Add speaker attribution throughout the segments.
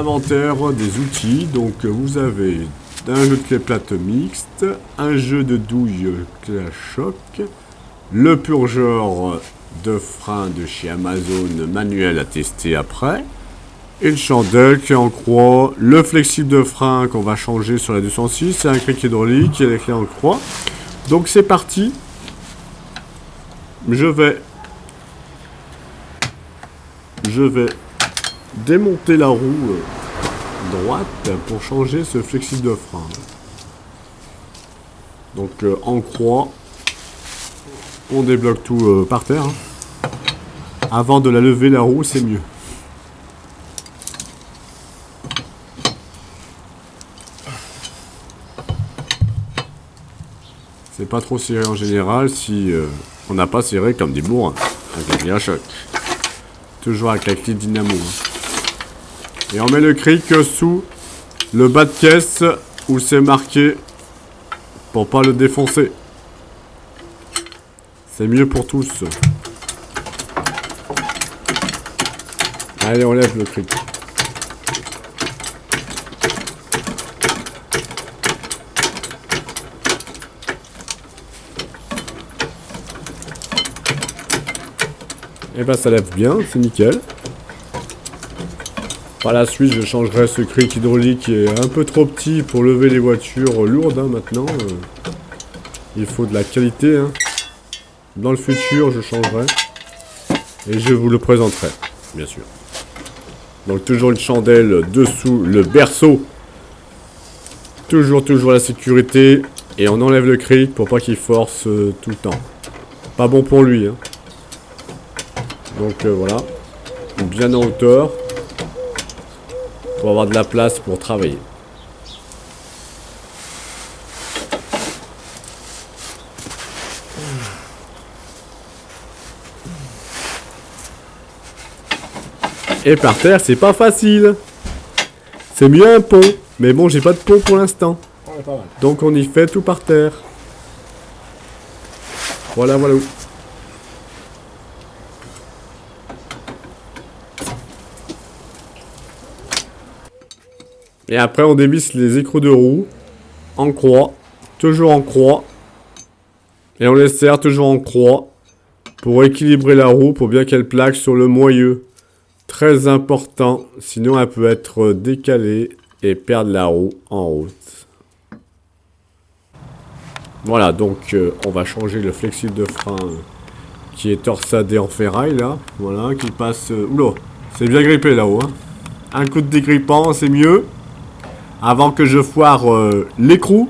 Speaker 1: inventaire des outils. Donc vous avez un jeu de clé plate mixte, un jeu de douille clé choc, le purgeur de frein de chez Amazon manuel à tester après, une chandelle qui est en croix, le flexible de frein qu'on va changer sur la 206, et un cric hydraulique et les clés en croix. Donc c'est parti. Je vais démonter la roue droite pour changer ce flexible de frein. Donc en croix, on débloque tout par terre. Avant de la lever, la roue, c'est mieux. C'est pas trop serré en général si on n'a pas serré comme des bourrins avec la clé à choc. Toujours avec la clé dynamo. Et on met le cric sous le bas de caisse où c'est marqué pour pas le défoncer. C'est mieux pour tous. Allez, on lève le cric. Et ben ça lève bien, c'est nickel. Par la suite, je changerai ce cric hydraulique qui est un peu trop petit pour lever les voitures lourdes maintenant. Il faut de la qualité. Dans le futur, je changerai. Et je vous le présenterai, bien sûr. Donc toujours une chandelle dessous le berceau. Toujours la sécurité. Et on enlève le cric pour pas qu'il force tout le temps. Pas bon pour lui. Donc voilà. Bien en hauteur. Pour avoir de la place pour travailler. Et par terre, c'est pas facile. C'est mieux un pont. Mais bon, j'ai pas de pont pour l'instant. Donc on y fait tout par terre. Voilà. Et après, on dévisse les écrous de roue en croix. Toujours en croix. Et on les serre toujours en croix. Pour équilibrer la roue, pour bien qu'elle plaque sur le moyeu. Très important, sinon elle peut être décalée et perdre la roue en route. Voilà, donc on va changer le flexible de frein qui est torsadé en ferraille là. Voilà, qui passe... Oula, c'est bien grippé là-haut. Un coup de dégrippant, c'est mieux. Avant que je foire l'écrou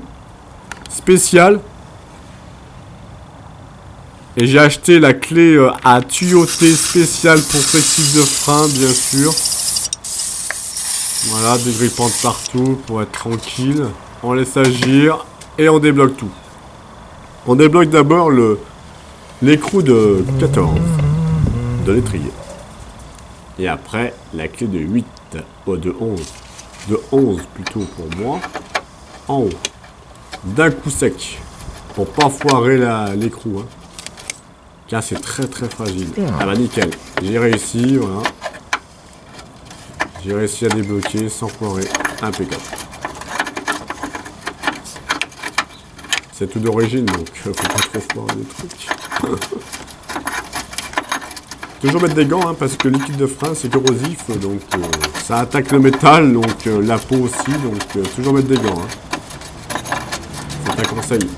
Speaker 1: spécial. Et j'ai acheté la clé à tuyauter spéciale pour flexible de frein, bien sûr. Voilà, dégrippant de partout pour être tranquille. On laisse agir et on débloque tout. On débloque d'abord l'écrou de 14 de l'étrier. Et après, la clé de 8, de 11. De 11 plutôt pour moi. En haut. D'un coup sec. Pour pas foirer l'écrou. Car c'est très fragile. Ah bah nickel. J'ai réussi, voilà. J'ai réussi à débloquer sans foirer. Impeccable. C'est tout d'origine, donc faut pas trop foirer les trucs. Toujours mettre des gants, parce que le liquide de frein c'est corrosif, donc ça attaque le métal, donc la peau aussi, donc toujours mettre des gants. C'est un conseil.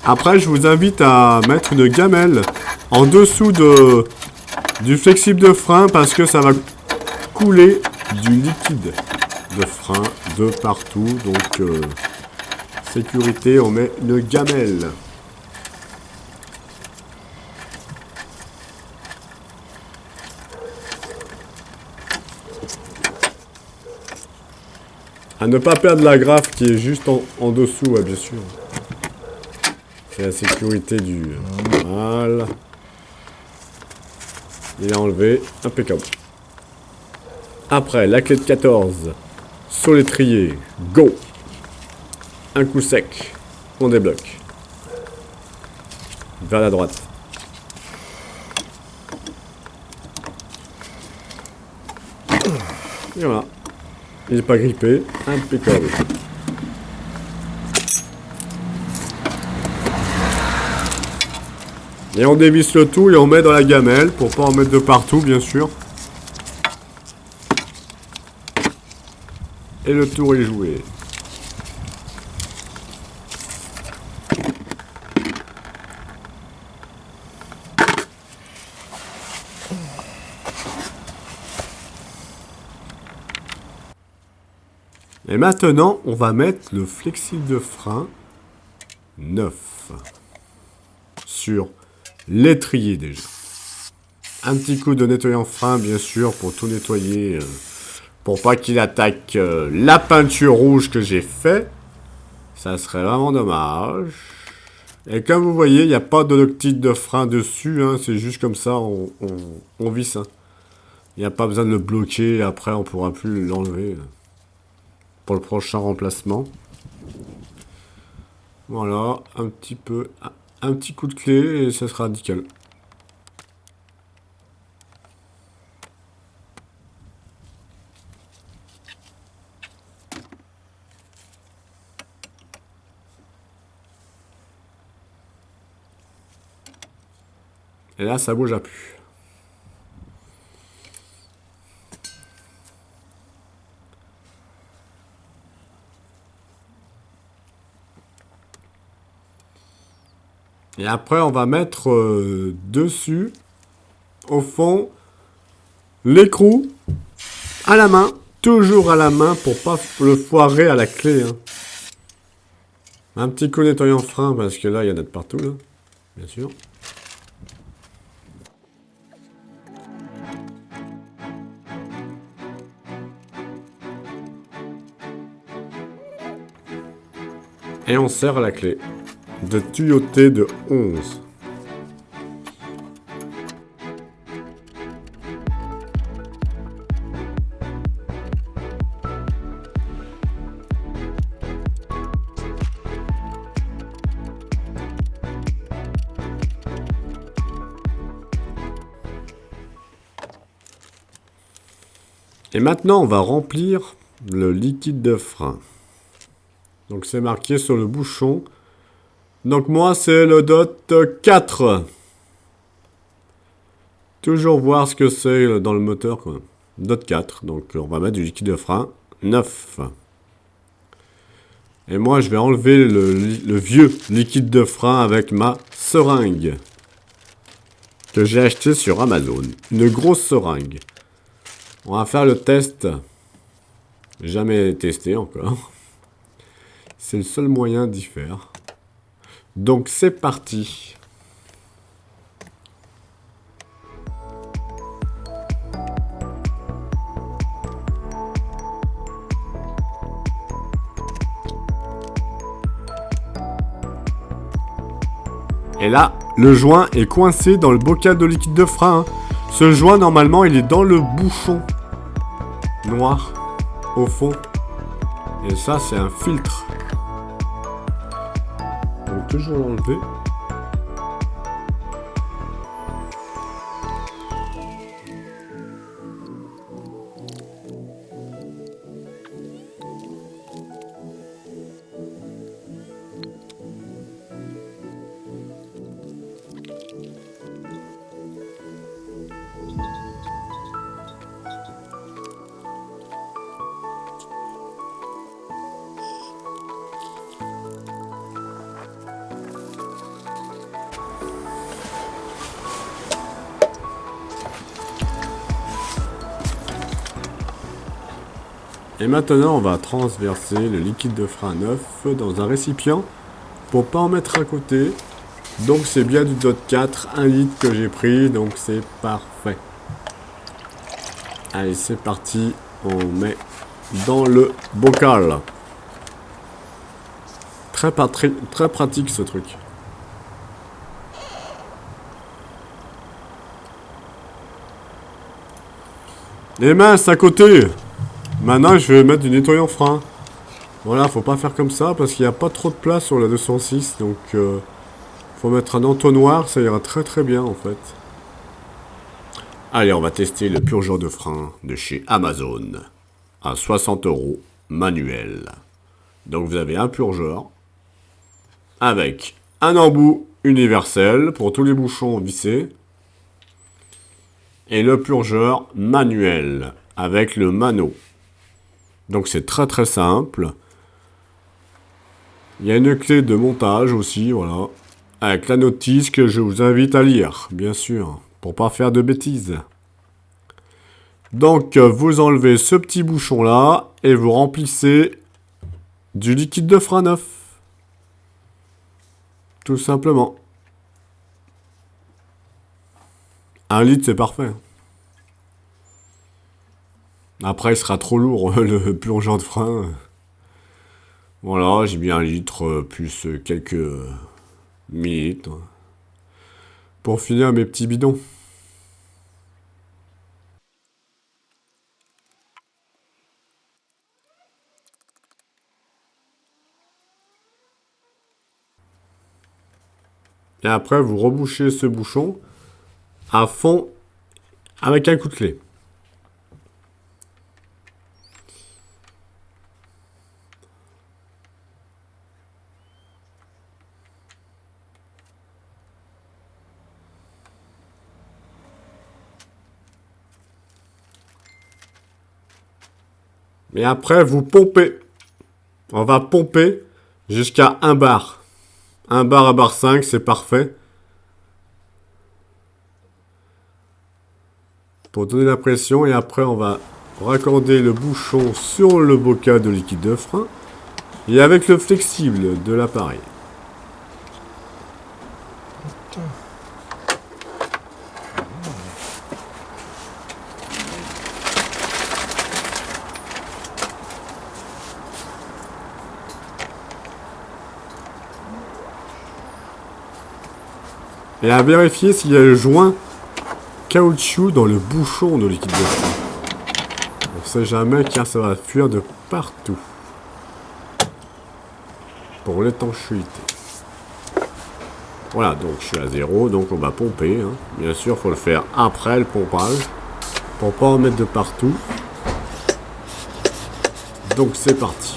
Speaker 1: Après, je vous invite à mettre une gamelle en dessous du flexible de frein parce que ça va couler du liquide de frein de partout. Donc, sécurité, on met une gamelle. À ne pas perdre la graffe qui est juste en dessous, ouais, bien sûr. C'est la sécurité du... Voilà. Il est enlevé. Impeccable. Après, la clé de 14 sur l'étrier. Go. Un coup sec. On débloque. Vers la droite. Et voilà. Il n'est pas grippé. Impeccable. Et on dévisse le tout et on met dans la gamelle pour pas en mettre de partout, bien sûr. Et le tour est joué. Et maintenant, on va mettre le flexible de frein neuf sur l'étrier déjà. Un petit coup de nettoyant frein, bien sûr, pour tout nettoyer, pour pas qu'il attaque la peinture rouge que j'ai fait. Ça serait vraiment dommage. Et comme vous voyez, il n'y a pas de loctite de frein dessus, hein, c'est juste comme ça, on visse. Hein. Il n'y a pas besoin de le bloquer, après on pourra plus l'enlever pour le prochain remplacement. Voilà, un petit coup de clé et ça sera nickel. Et là, ça bouge plus. Et après, on va mettre dessus, au fond, l'écrou à la main. Toujours à la main pour pas le foirer à la clé. Hein. Un petit coup nettoyant frein parce que là, il y en a de partout, là. Bien sûr. Et on serre la clé de tuyauté de 11. Et maintenant, on va remplir le liquide de frein. Donc c'est marqué sur le bouchon. Donc moi c'est le DOT 4. Toujours voir ce que c'est dans le moteur quoi. DOT 4. Donc on va mettre du liquide de frein 9. Et moi je vais enlever le vieux liquide de frein avec ma seringue. Que j'ai acheté sur Amazon. Une grosse seringue. On va faire le test. Jamais testé encore. C'est le seul moyen d'y faire. Donc c'est parti. Et là, le joint est coincé dans le bocal de liquide de frein. Ce joint, normalement, il est dans le bouchon noir au fond. Et ça, c'est un filtre. Donc toujours l'enlever. Et maintenant, on va transverser le liquide de frein neuf dans un récipient pour pas en mettre à côté. Donc c'est bien du DOT 4, 1 litre que j'ai pris, donc c'est parfait. Allez, c'est parti, on met dans le bocal. Très pratique ce truc. Les mains, c'est à côté. Maintenant, je vais mettre du nettoyant frein. Voilà, faut pas faire comme ça parce qu'il n'y a pas trop de place sur la 206. Donc, faut mettre un entonnoir, ça ira très très bien en fait. Allez, on va tester le purgeur de frein de chez Amazon. À 60 € manuel. Donc, vous avez un purgeur avec un embout universel pour tous les bouchons vissés. Et le purgeur manuel avec le mano. Donc c'est très très simple. Il y a une clé de montage aussi, voilà. Avec la notice que je vous invite à lire, bien sûr, pour pas faire de bêtises. Donc vous enlevez ce petit bouchon là et vous remplissez du liquide de frein neuf. Tout simplement. 1 litre, c'est parfait. Après, il sera trop lourd, le plongeant de frein. Voilà, j'ai mis 1 litre plus quelques millilitres. Pour finir mes petits bidons. Et après, vous rebouchez ce bouchon à fond avec un coup de clé. Et après, vous pompez. On va pomper jusqu'à 1 bar. 1 bar à bar 5, c'est parfait. Pour donner la pression. Et après, on va raccorder le bouchon sur le bocal de liquide de frein. Et avec le flexible de l'appareil. Et à vérifier s'il y a le joint caoutchouc dans le bouchon de liquide de frein. On sait jamais car ça va fuir de partout. Pour l'étanchéité. Voilà, donc je suis à 0, donc on va pomper. Hein. Bien sûr, il faut le faire après le pompage. Pour pas en mettre de partout. Donc c'est parti.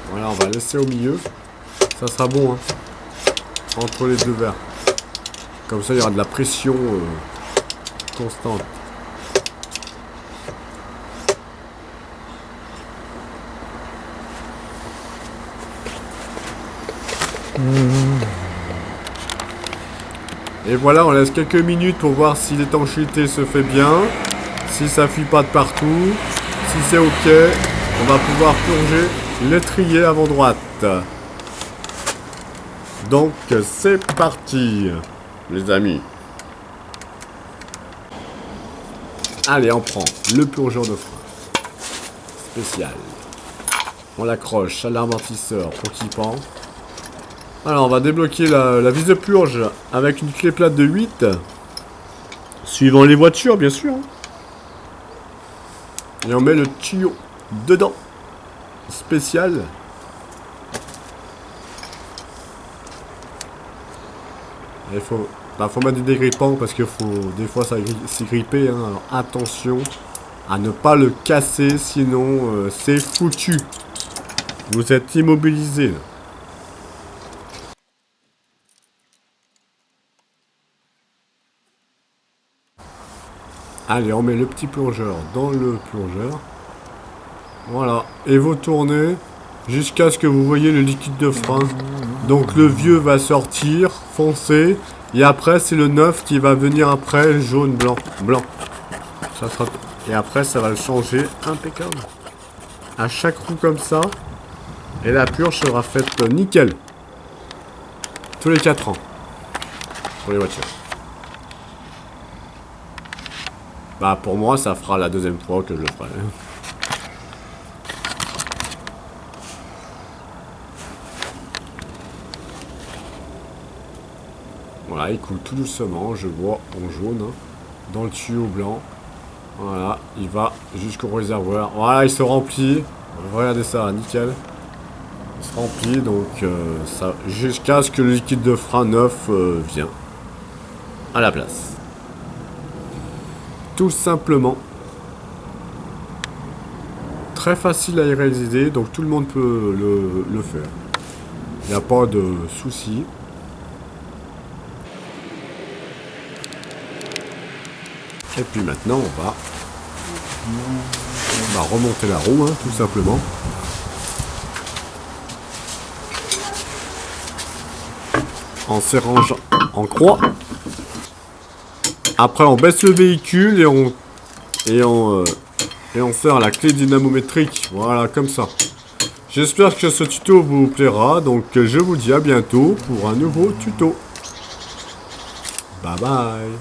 Speaker 1: Voilà, on va laisser au milieu. Ça sera bon, hein. Entre les deux verres. Comme ça, il y aura de la pression constante. Et voilà, on laisse quelques minutes pour voir si l'étanchéité se fait bien. Si ça fuit pas de partout. Si c'est ok, on va pouvoir purger l'étrier avant droite. Donc c'est parti, les amis. Allez, on prend le purgeur de frein spécial. On l'accroche à l'amortisseur pour qu'il pend. Alors on va débloquer la vis de purge avec une clé plate de 8. Suivant les voitures, bien sûr. Et on met le tuyau dedans. Spécial. Il faut mettre du dégrippant parce que des fois ça s'est grippé. Hein. Alors attention à ne pas le casser, sinon c'est foutu. Vous êtes immobilisé. Allez, on met le petit plongeur dans le plongeur. Voilà. Et vous tournez jusqu'à ce que vous voyez le liquide de frein. Donc le vieux va sortir, foncé. Et après, c'est le neuf qui va venir après, jaune, blanc, blanc. Ça sera... Et après, ça va le changer impeccable. À chaque roue comme ça. Et la purge sera faite nickel. Tous les 4 ans. Pour les voitures. Bah pour moi, ça fera la deuxième fois que je le ferai. Voilà, il coule tout doucement, je vois en jaune, hein, dans le tuyau blanc. Voilà, il va jusqu'au réservoir. Voilà, il se remplit. Regardez ça, nickel. Il se remplit, donc ça jusqu'à ce que le liquide de frein neuf vient à la place. Tout simplement. Très facile à y réaliser, donc tout le monde peut le faire. Il n'y a pas de souci. Et puis maintenant, on va remonter la roue, hein, tout simplement. En serrant en croix. Après, on baisse le véhicule et on serre la clé dynamométrique. Voilà, comme ça. J'espère que ce tuto vous plaira. Donc, je vous dis à bientôt pour un nouveau tuto. Bye bye.